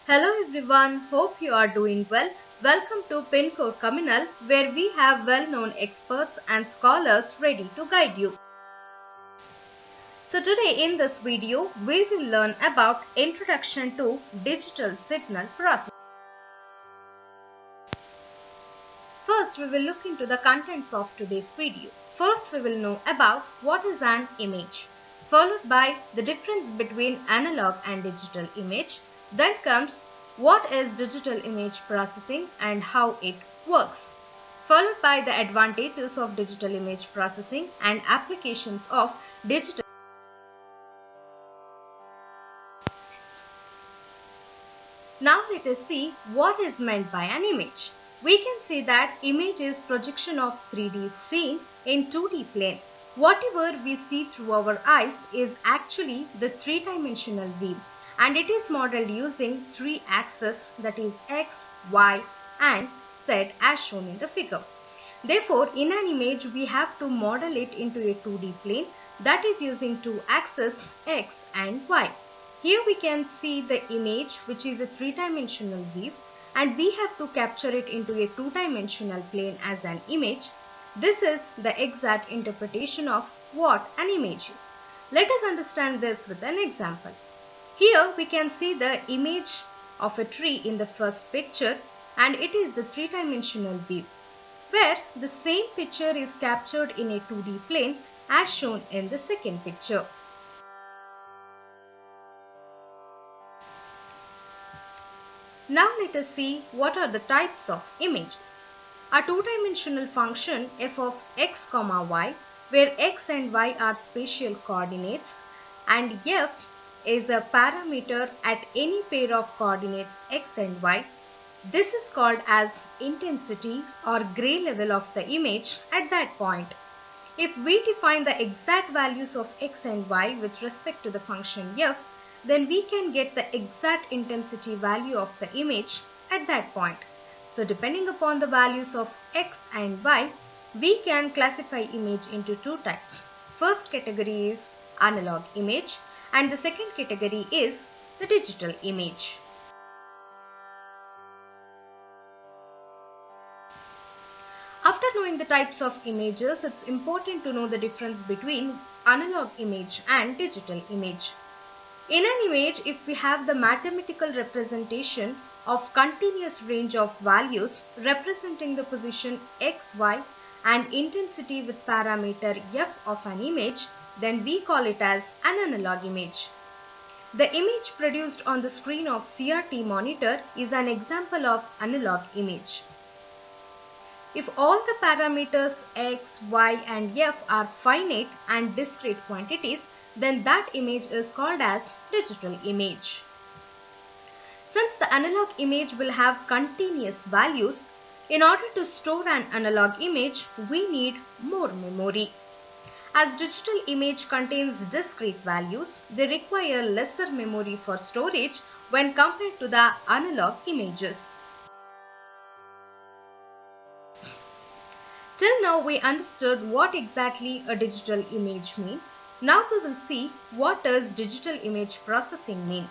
Hello everyone, hope you are doing well. Welcome to Pincore Communal, where we have well-known experts and scholars ready to guide you. So today in this video, we will learn about Introduction to Digital Signal Processing. First, we will look into the contents of today's video. First, we will know about what is an image, followed by the difference between analog and digital image. Then comes what is digital image processing and how it works, followed by the advantages of digital image processing and applications of digital. Now let us see what is meant by an image. We can say that image is projection of 3D scene in 2D plane. Whatever we see through our eyes is actually the three-dimensional view, and it is modeled using three axes, that is X, Y and Z, as shown in the figure. Therefore, in an image we have to model it into a 2D plane, that is using two axes X and Y. Here we can see the image, which is a three-dimensional view, and we have to capture it into a two-dimensional plane as an image. This is the exact interpretation of what an image is. Let us understand this with an example. Here we can see the image of a tree in the first picture, and it is the three-dimensional view, where the same picture is captured in a 2D plane as shown in the second picture. Now let us see what are the types of images. A two-dimensional function f of x, y, where x and y are spatial coordinates and f is a parameter at any pair of coordinates x and y. This is called as intensity or gray level of the image at that point. If we define the exact values of x and y with respect to the function f, then we can get the exact intensity value of the image at that point. So depending upon the values of x and y, we can classify image into two types. First category is analog image and the second category is the digital image. After knowing the types of images, it's important to know the difference between analog image and digital image. In an image, if we have the mathematical representation of continuous range of values representing the position x, y and intensity with parameter f of an image, then we call it as an analog image. The image produced on the screen of CRT monitor is an example of analog image. If all the parameters x, y and f are finite and discrete quantities, then that image is called as digital image. Since the analog image will have continuous values, in order to store an analog image, we need more memory. As digital image contains discrete values, they require lesser memory for storage when compared to the analog images. Till now we understood what exactly a digital image means. Now we will see what does digital image processing mean.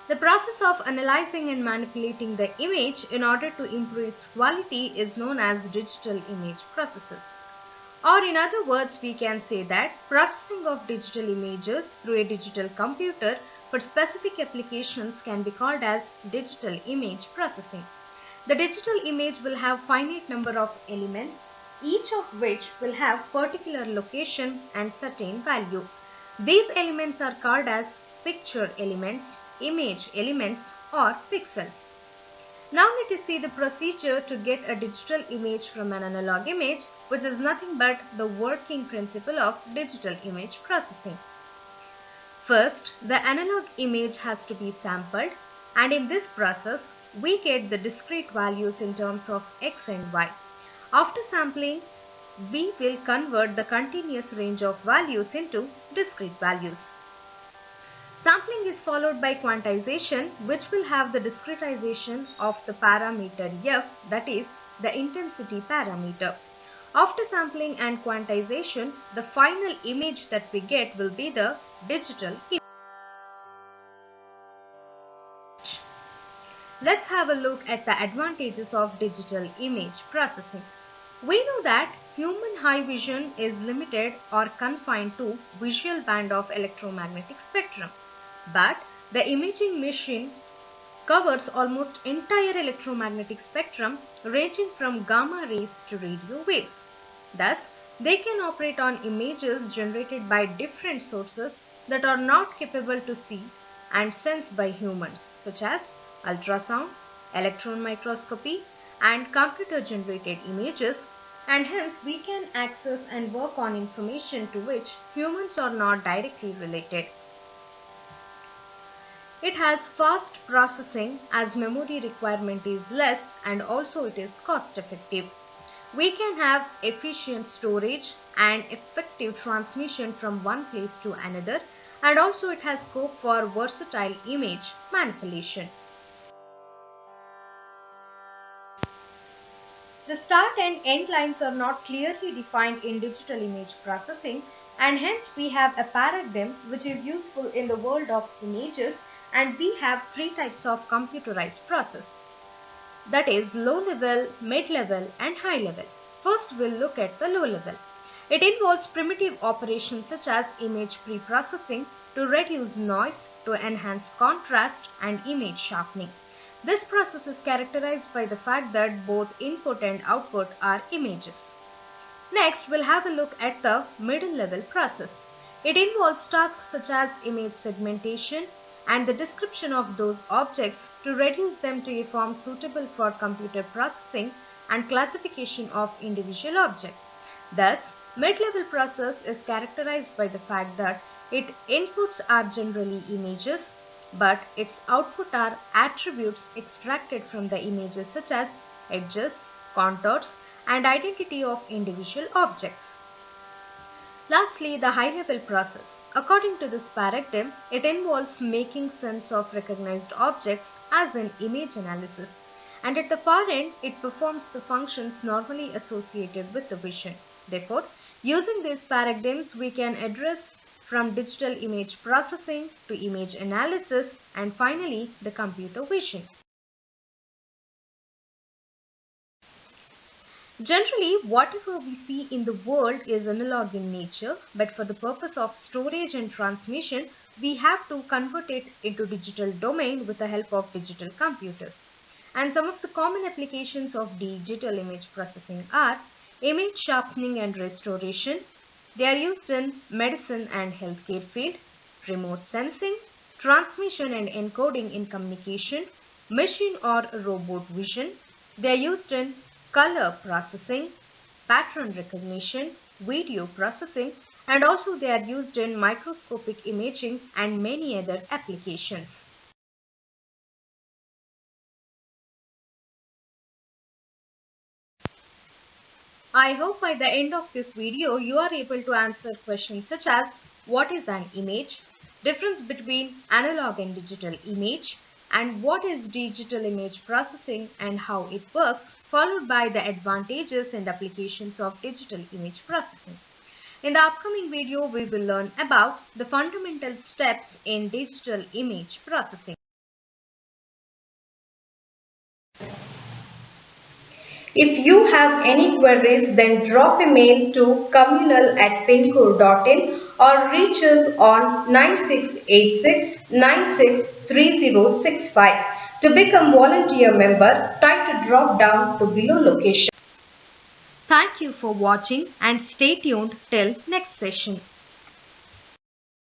The process of analyzing and manipulating the image in order to improve its quality is known as digital image processes. Or in other words, we can say that processing of digital images through a digital computer for specific applications can be called as digital image processing. The digital image will have finite number of elements, each of which will have particular location and certain value. These elements are called as picture elements, image elements or pixels. Now let us see the procedure to get a digital image from an analog image, which is nothing but the working principle of digital image processing. First, the analog image has to be sampled, and in this process we get the discrete values in terms of x and y. After sampling, we will convert the continuous range of values into discrete values. Sampling is followed by quantization, which will have the discretization of the parameter f, that is the intensity parameter. After sampling and quantization, the final image that we get will be the digital image. Let's have a look at the advantages of digital image processing. We know that human high vision is limited or confined to visual band of electromagnetic spectrum, but the imaging machine covers almost entire electromagnetic spectrum ranging from gamma rays to radio waves. Thus, they can operate on images generated by different sources that are not capable to see and sense by humans, such as ultrasound, electron microscopy, and computer generated images, and hence we can access and work on information to which humans are not directly related. It has fast processing as memory requirement is less, and also it is cost effective. We can have efficient storage and effective transmission from one place to another, and also it has scope for versatile image manipulation. The start and end lines are not clearly defined in digital image processing, and hence we have a paradigm which is useful in the world of images, and we have three types of computerized process. That is low level, mid level and high level. First we'll look at the low level. It involves primitive operations such as image pre-processing to reduce noise, to enhance contrast and image sharpening. This process is characterized by the fact that both input and output are images. Next, we'll have a look at the middle level process. It involves tasks such as image segmentation and the description of those objects to reduce them to a form suitable for computer processing and classification of individual objects. Thus, mid-level process is characterized by the fact that its inputs are generally images, but its output are attributes extracted from the images such as edges, contours, and identity of individual objects. Lastly, the high-level process. According to this paradigm, it involves making sense of recognized objects as in image analysis, and at the far end, it performs the functions normally associated with the vision. Therefore, using these paradigms, we can address from digital image processing to image analysis and finally the computer vision. Generally, whatever we see in the world is analog in nature, but for the purpose of storage and transmission, we have to convert it into digital domain with the help of digital computers. And some of the common applications of digital image processing are image sharpening and restoration. They are used in medicine and healthcare field, remote sensing, transmission and encoding in communication, machine or robot vision. They are used in color processing, pattern recognition, video processing, and also they are used in microscopic imaging and many other applications. I hope by the end of this video you are able to answer questions such as what is an image, difference between analog and digital image, and what is digital image processing and how it works, followed by the advantages and applications of digital image processing. In the upcoming video, we will learn about the fundamental steps in digital image processing. If you have any queries, then drop a mail to communal@pincore.in or reach us on 9686963065. To become volunteer member, try to drop down to below location. Thank you for watching and stay tuned till next session.